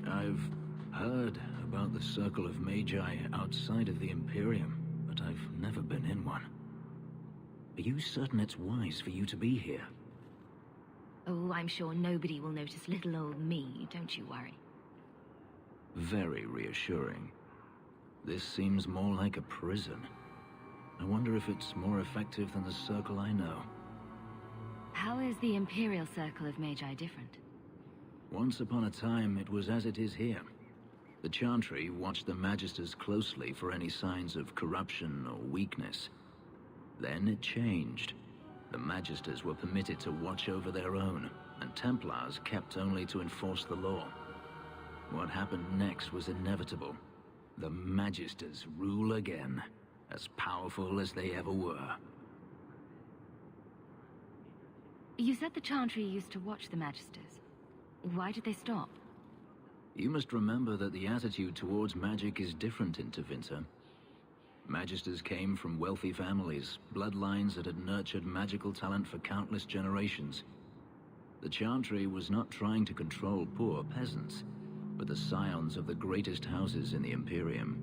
I've heard about the Circle of Magi outside of the Imperium, but I've never been in one. Are you certain it's wise for you to be here? Oh, I'm sure nobody will notice little old me, don't you worry. Very reassuring. This seems more like a prison. I wonder if it's more effective than the Circle I know. How is the Imperial Circle of Magi different? Once upon a time, it was as it is here. The Chantry watched the Magisters closely for any signs of corruption or weakness. Then it changed. The Magisters were permitted to watch over their own, and Templars kept only to enforce the law. What happened next was inevitable. The Magisters rule again, as powerful as they ever were. You said the Chantry used to watch the Magisters. Why did they stop? You must remember that the attitude towards magic is different in Tevinter. Magisters came from wealthy families, bloodlines that had nurtured magical talent for countless generations. The Chantry was not trying to control poor peasants, but the scions of the greatest houses in the Imperium.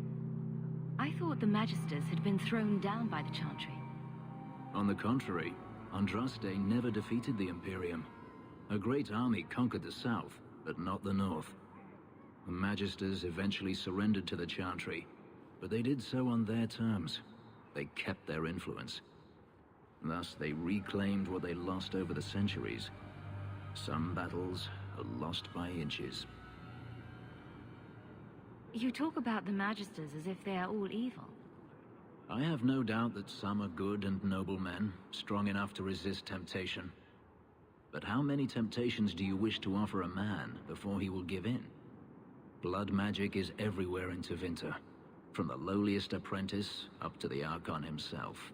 I thought the Magisters had been thrown down by the Chantry. On the contrary, Andraste never defeated the Imperium. A great army conquered the south, but not the north. The Magisters eventually surrendered to the Chantry, but they did so on their terms. They kept their influence. Thus, they reclaimed what they lost over the centuries. Some battles are lost by inches. You talk about the Magisters as if they are all evil. I have no doubt that some are good and noble men, strong enough to resist temptation. But how many temptations do you wish to offer a man before he will give in? Blood magic is everywhere in Tevinter, from the lowliest apprentice up to the Archon himself.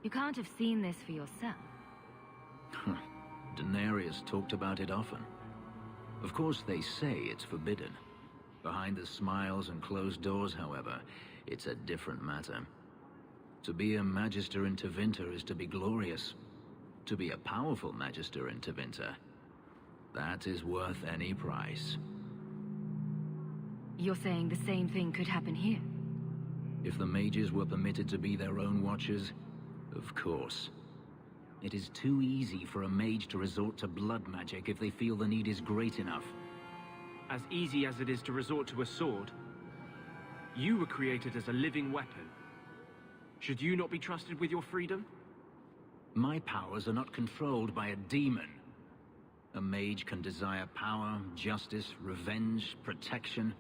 You can't have seen this for yourself. Daenerys talked about it often. Of course, they say it's forbidden. Behind the smiles and closed doors, however, it's a different matter. To be a Magister in Tevinter is to be glorious. To be a powerful Magister in Tevinter, that is worth any price. You're saying the same thing could happen here? If the mages were permitted to be their own watchers, of course. It is too easy for a mage to resort to blood magic if they feel the need is great enough. As easy as it is to resort to a sword. You were created as a living weapon. Should you not be trusted with your freedom? My powers are not controlled by a demon. A mage can desire power, justice, revenge, protection.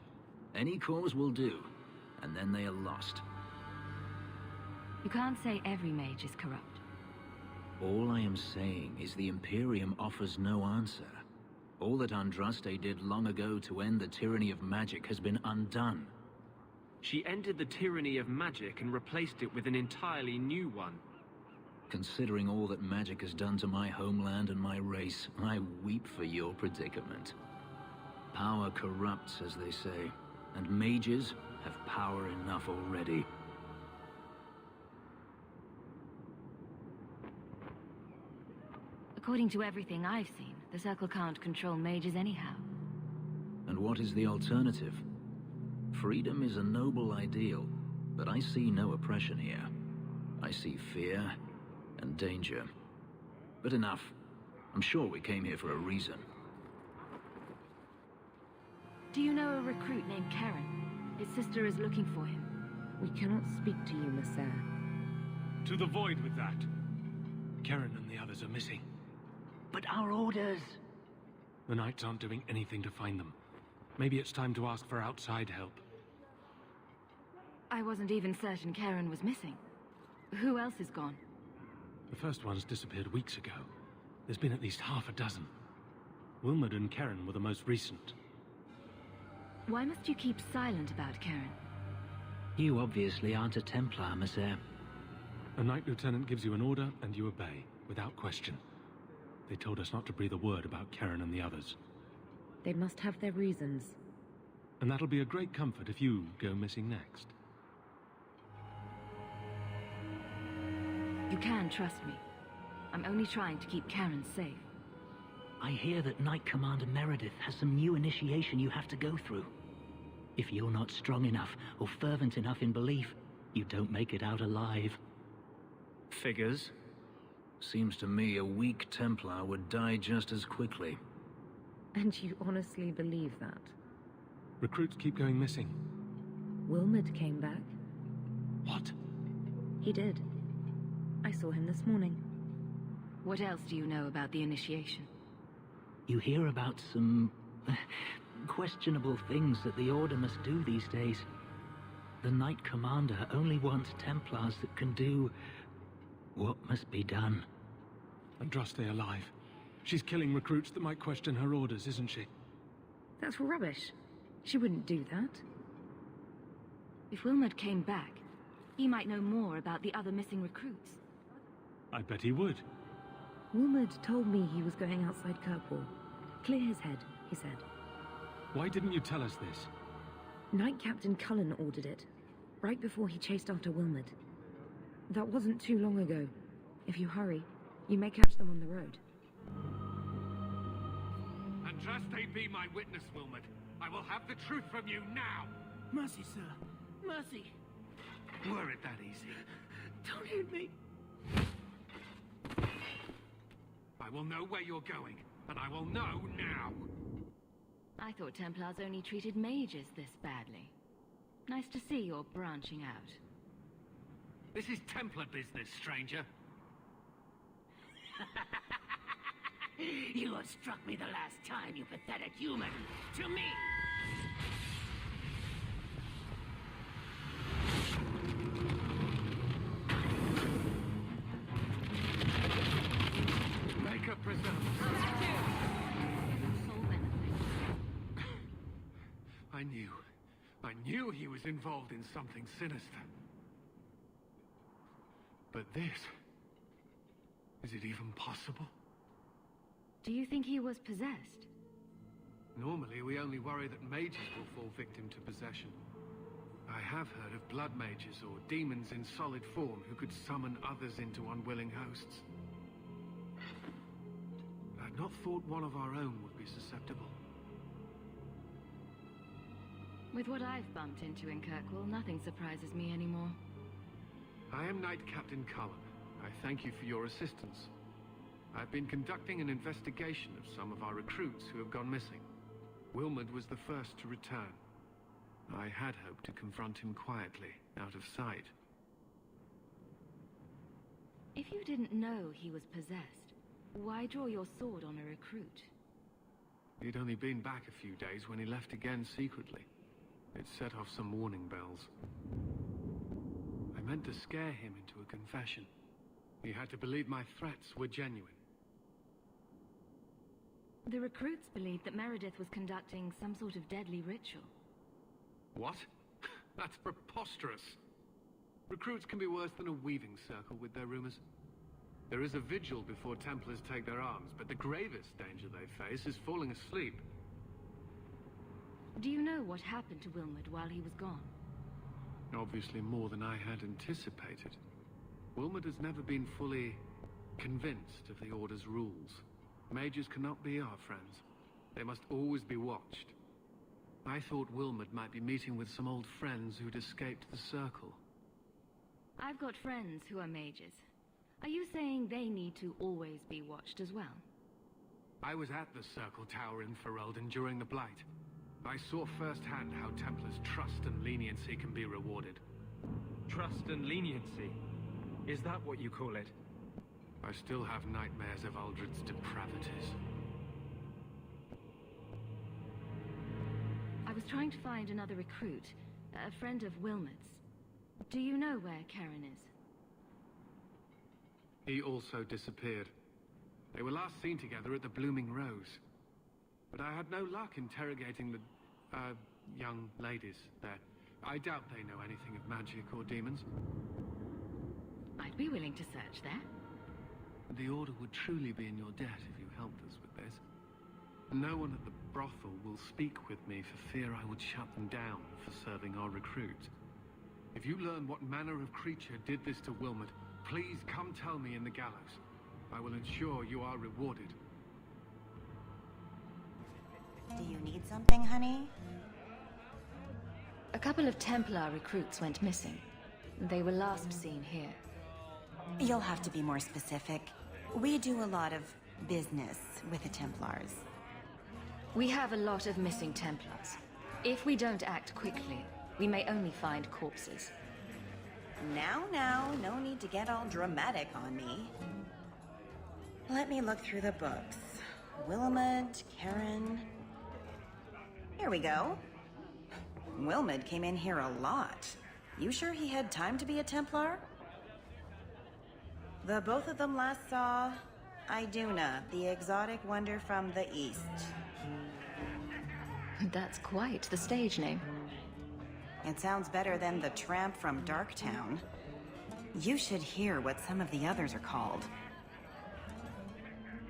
Any cause will do, and then they are lost. You can't say every mage is corrupt. All I am saying is the Imperium offers no answer. All that Andraste did long ago to end the tyranny of magic has been undone. She ended the tyranny of magic and replaced it with an entirely new one. Considering all that magic has done to my homeland and my race, I weep for your predicament. Power corrupts, as they say, and mages have power enough already. According to everything I've seen, the Circle can't control mages anyhow. And what is the alternative? Freedom is a noble ideal, but I see no oppression here. I see fear and danger. But enough. I'm sure we came here for a reason. Do you know a recruit named Karen? His sister is looking for him. We cannot speak to you, Messer. To the void with that. Karen and the others are missing. But our orders... The Knights aren't doing anything to find them. Maybe it's time to ask for outside help. I wasn't even certain Karen was missing. Who else is gone? The first ones disappeared weeks ago. There's been at least half a dozen. Wilmod and Karen were the most recent. Why must you keep silent about Karen? You obviously aren't a Templar, Messer. A Knight Lieutenant gives you an order and you obey, without question. They told us not to breathe a word about Karen and the others. They must have their reasons. And that'll be a great comfort if you go missing next. You can trust me. I'm only trying to keep Karen safe. I hear that Knight Commander Meredith has some new initiation you have to go through. If you're not strong enough or fervent enough in belief, you don't make it out alive. Figures? Seems to me a weak Templar would die just as quickly. And you honestly believe that? Recruits keep going missing. Wilmot came back. What? He did. I saw him this morning. What else do you know about the initiation? You hear about some questionable things that the Order must do these days. The Knight Commander only wants Templars that can do what must be done. Andraste alive. She's killing recruits that might question her orders, isn't she? That's rubbish. She wouldn't do that. If Wilmot came back, he might know more about the other missing recruits. I bet he would. Wilmot told me he was going outside Kirkwall. Clear his head, he said. Why didn't you tell us this? Knight Captain Cullen ordered it, right before he chased after Wilmot. That wasn't too long ago. If you hurry, you may catch them on the road. Andraste be my witness, Wilmot. I will have the truth from you now! Mercy, sir. Mercy. Were it that easy? Don't hit me. I will know where you're going, and I will know now! I thought Templars only treated mages this badly. Nice to see you're branching out. This is Templar business, stranger. You have struck me the last time, you pathetic human. To me! Make a preserve. Soul benefit. I knew he was involved in something sinister. But this... is it even possible? Do you think he was possessed? Normally, we only worry that mages will fall victim to possession. I have heard of blood mages or demons in solid form who could summon others into unwilling hosts. I'd not thought one of our own would be susceptible. With what I've bumped into in Kirkwall, nothing surprises me anymore. I am Knight Captain Cullen. I thank you for your assistance. I've been conducting an investigation of some of our recruits who have gone missing. Wilmot was the first to return. I had hoped to confront him quietly, out of sight. If you didn't know he was possessed, why draw your sword on a recruit? He'd only been back a few days when he left again secretly. It set off some warning bells. I meant to scare him into a confession. He had to believe my threats were genuine. The recruits believed that Meredith was conducting some sort of deadly ritual. What? That's preposterous. Recruits can be worse than a weaving circle with their rumors. There is a vigil before Templars take their arms, but the gravest danger they face is falling asleep. Do you know what happened to Wilmot while he was gone? Obviously more than I had anticipated. Wilmot has never been fully convinced of the Order's rules. Mages cannot be our friends. They must always be watched. I thought Wilmot might be meeting with some old friends who'd escaped the Circle. I've got friends who are mages. Are you saying they need to always be watched as well? I was at the Circle Tower in Ferelden during the Blight. I saw firsthand how Templars' trust and leniency can be rewarded. Trust and leniency? Is that what you call it? I still have nightmares of Uldred's depravities. I was trying to find another recruit, a friend of Wilmot's. Do you know where Karen is? He also disappeared. They were last seen together at the Blooming Rose. But I had no luck interrogating the, young ladies there. I doubt they know anything of magic or demons. I'd be willing to search there. The Order would truly be in your debt if you helped us with this. No one at the brothel will speak with me for fear I would shut them down for serving our recruits. If you learn what manner of creature did this to Wilmot, please come tell me in the gallows. I will ensure you are rewarded. You need something, honey? A couple of Templar recruits went missing. They were last seen here. You'll have to be more specific. We do a lot of business with the Templars. We have a lot of missing Templars. If we don't act quickly, we may only find corpses. Now, no need to get all dramatic on me. Let me look through the books. Wilmot, Karen... Here we go. Wilmot came in here a lot. You sure he had time to be a Templar? The both of them last saw Iduna, the exotic wonder from the east. That's quite the stage name. It sounds better than the tramp from Darktown. You should hear what some of the others are called.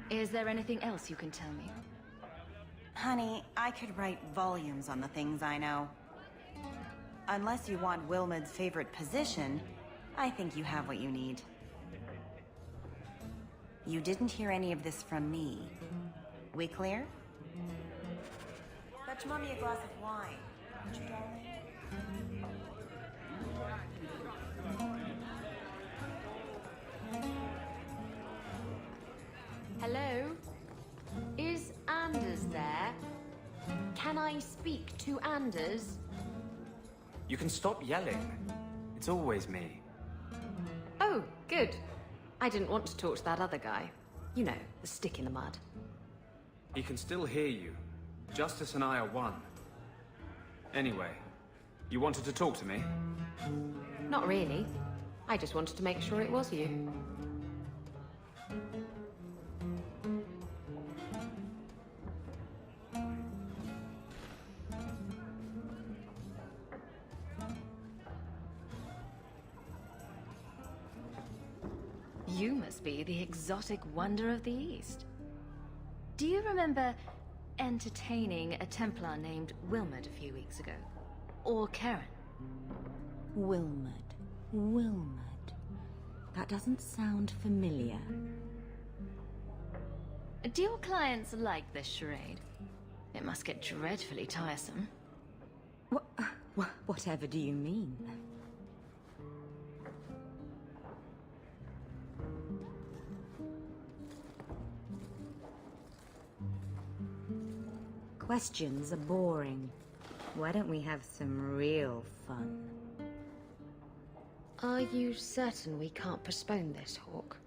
Is there anything else you can tell me? Honey, I could write volumes on the things I know. Unless you want Wilmot's favorite position, I think you have what you need. You didn't hear any of this from me. We clear? Fetch Mommy a glass of wine, won't you, darling? Hello? Is Anders there? Can I speak to Anders? You can stop yelling. It's always me. Oh, good. I didn't want to talk to that other guy. You know, the stick in the mud. He can still hear you. Justice and I are one. Anyway, you wanted to talk to me? Not really. I just wanted to make sure it was you. You must be the exotic wonder of the East. Do you remember entertaining a Templar named Wilmot a few weeks ago? Or Karen? Wilmot. That doesn't sound familiar. Do your clients like this charade? It must get dreadfully tiresome. Whatever do you mean? Questions are boring. Why don't we have some real fun? Are you certain we can't postpone this, Hawk?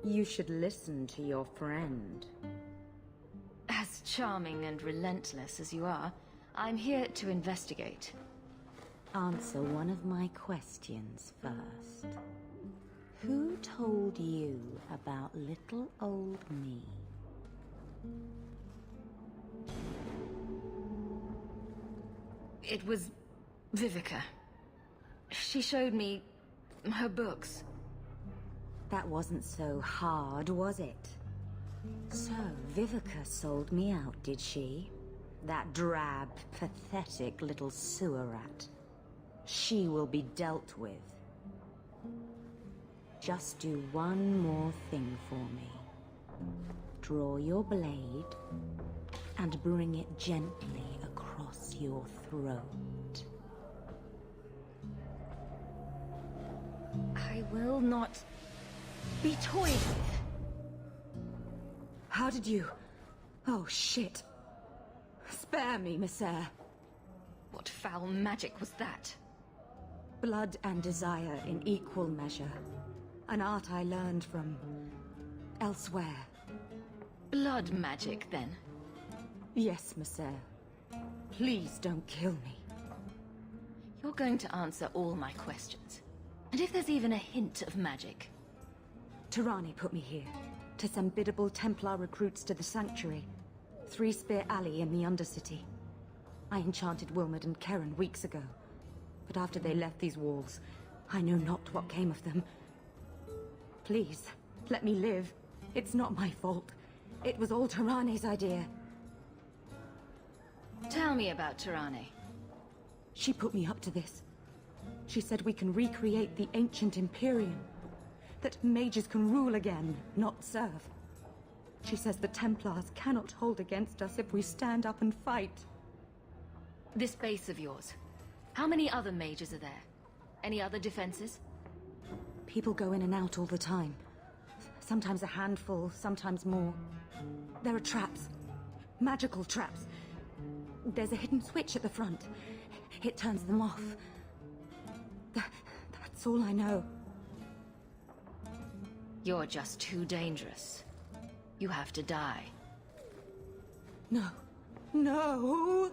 You should listen to your friend. As charming and relentless as you are, I'm here to investigate. Answer one of my questions first. Who told you about little old me? It was Vivica. She showed me her books. That wasn't so hard, was it? So, Vivica sold me out, did she? That drab, pathetic little sewer rat. She will be dealt with. Just do one more thing for me. Draw your blade and bring it gently across your throat. I will not be toyed with. How did you... Oh, shit. Spare me, Messere. What foul magic was that? Blood and desire in equal measure. An art I learned from... elsewhere. Blood magic, then? Yes, Messere. Please don't kill me. You're going to answer all my questions. And if there's even a hint of magic... Tirani put me here, to send biddable Templar recruits to the Sanctuary. Three Spear Alley in the Undercity. I enchanted Wilmot and Karen weeks ago. But after they left these walls, I know not what came of them. Please, let me live. It's not my fault. It was all Tirani's idea. Tell me about Tirani. She put me up to this. She said we can recreate the ancient Imperium. That mages can rule again, not serve. She says the Templars cannot hold against us if we stand up and fight. This base of yours, how many other mages are there? Any other defenses? People go in and out all the time. Sometimes a handful, sometimes more. There are traps. Magical traps. There's a hidden switch at the front. It turns them off. That's all I know. You're just too dangerous. You have to die. No. No!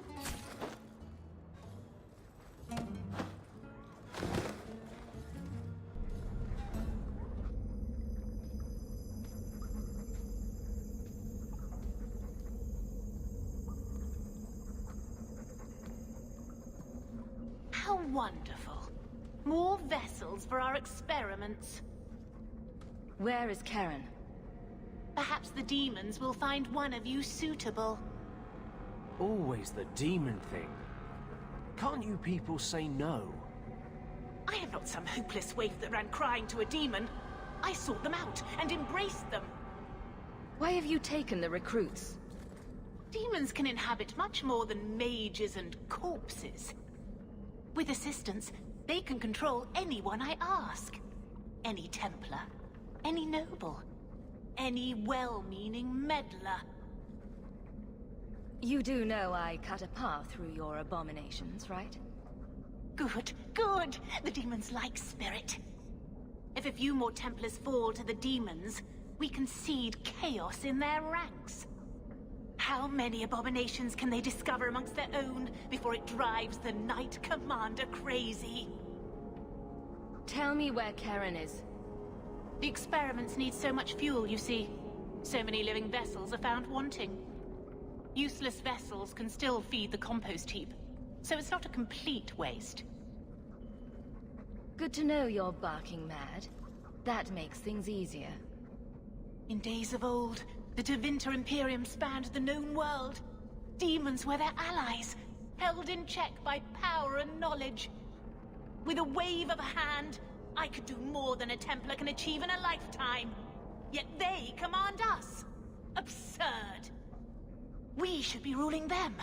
How wonderful. More vessels for our experiments. Where is Karen? Perhaps the demons will find one of you suitable. Always the demon thing. Can't you people say no? I am not some hopeless waif that ran crying to a demon. I sought them out and embraced them. Why have you taken the recruits? Demons can inhabit much more than mages and corpses. With assistance, they can control anyone I ask. Any Templar, any noble, any well-meaning meddler. You do know I cut a path through your abominations, right? Good, good! The demons like spirit. If a few more Templars fall to the demons, we can seed chaos in their ranks. How many abominations can they discover amongst their own before it drives the Knight Commander crazy? Tell me where Karen is. The experiments need so much fuel, you see. So many living vessels are found wanting. Useless vessels can still feed the compost heap, so it's not a complete waste. Good to know you're barking mad. That makes things easier. In days of old, the Tevinter Imperium spanned the known world. Demons were their allies, held in check by power and knowledge. With a wave of a hand, I could do more than a Templar can achieve in a lifetime. Yet they command us. Absurd. We should be ruling them.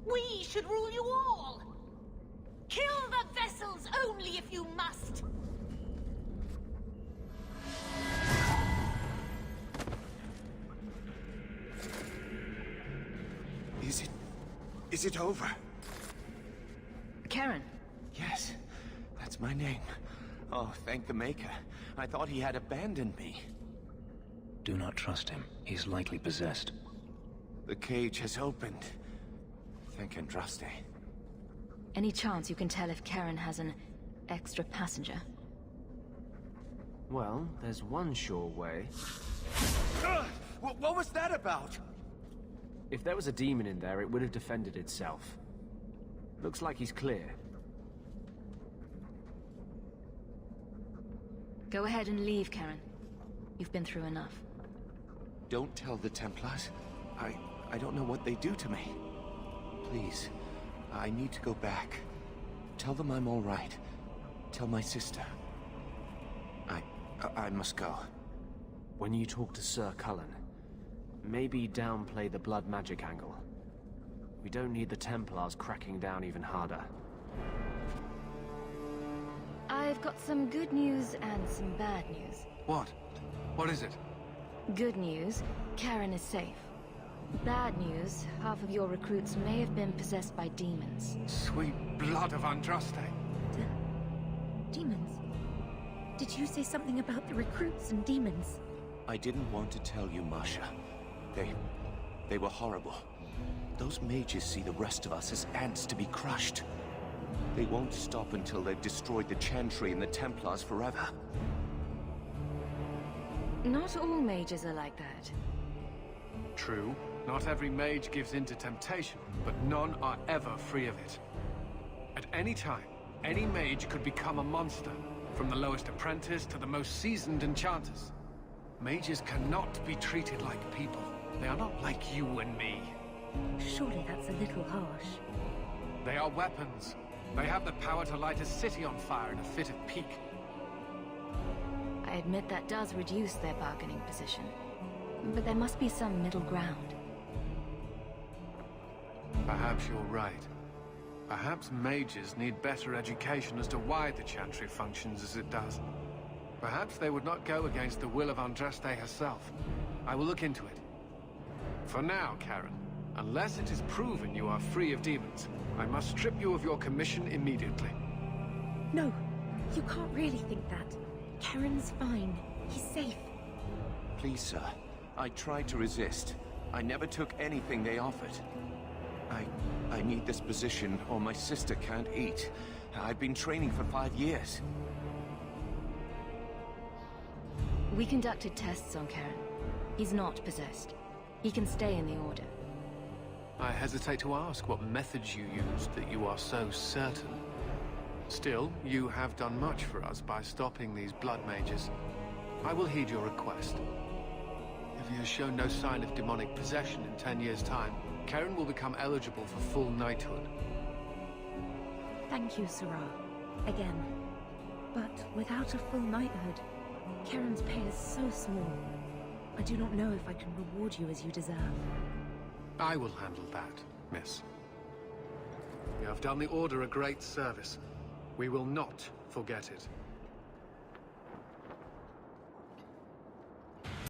We should rule you all. Kill the vessels only if you must. Is it over? Karen. Yes, that's my name. Oh, thank the Maker. I thought he had abandoned me. Do not trust him. He's likely possessed. The cage has opened. Thank Andraste. Any chance you can tell if Karen has an extra passenger? Well, there's one sure way. What was that about? If there was a demon in there, it would have defended itself. Looks like he's clear. Go ahead and leave, Karen. You've been through enough. Don't tell the Templars. I don't know what they do to me. Please, I need to go back. Tell them I'm all right. Tell my sister. I must go. When you talk to Sir Cullen, maybe downplay the blood magic angle. We don't need the Templars cracking down even harder. I've got some good news and some bad news. What? What is it? Good news, Karen is safe. Bad news, half of your recruits may have been possessed by demons. Sweet blood of Andraste. Demons? Did you say something about the recruits and demons? I didn't want to tell you, Masha. They were horrible. Those mages see the rest of us as ants to be crushed. They won't stop until they've destroyed the Chantry and the Templars forever. Not all mages are like that. True. Not every mage gives in to temptation, but none are ever free of it. At any time, any mage could become a monster, from the lowest apprentice to the most seasoned enchanters. Mages cannot be treated like people. They are not like you and me. Surely that's a little harsh. They are weapons. They have the power to light a city on fire in a fit of pique. I admit that does reduce their bargaining position. but there must be some middle ground. Perhaps you're right. Perhaps mages need better education as to why the Chantry functions as it does. Perhaps they would not go against the will of Andraste herself. I will look into it. For now, Karen, unless it is proven you are free of demons, I must strip you of your commission immediately. No, you can't really think that. Karen's fine. He's safe. Please, sir. I tried to resist. I never took anything they offered. I need this position, or my sister can't eat. I've been training for 5 years. We conducted tests on Karen. He's not possessed. He can stay in the Order. I hesitate to ask what methods you used that you are so certain. Still, you have done much for us by stopping these blood mages. I will heed your request. If he has shown no sign of demonic possession in 10 years' time, Karen will become eligible for full knighthood. Thank you, Sirah. Again. But without a full knighthood, Karen's pay is so small. I do not know if I can reward you as you deserve. I will handle that, miss. You have done the Order a great service. We will not forget it.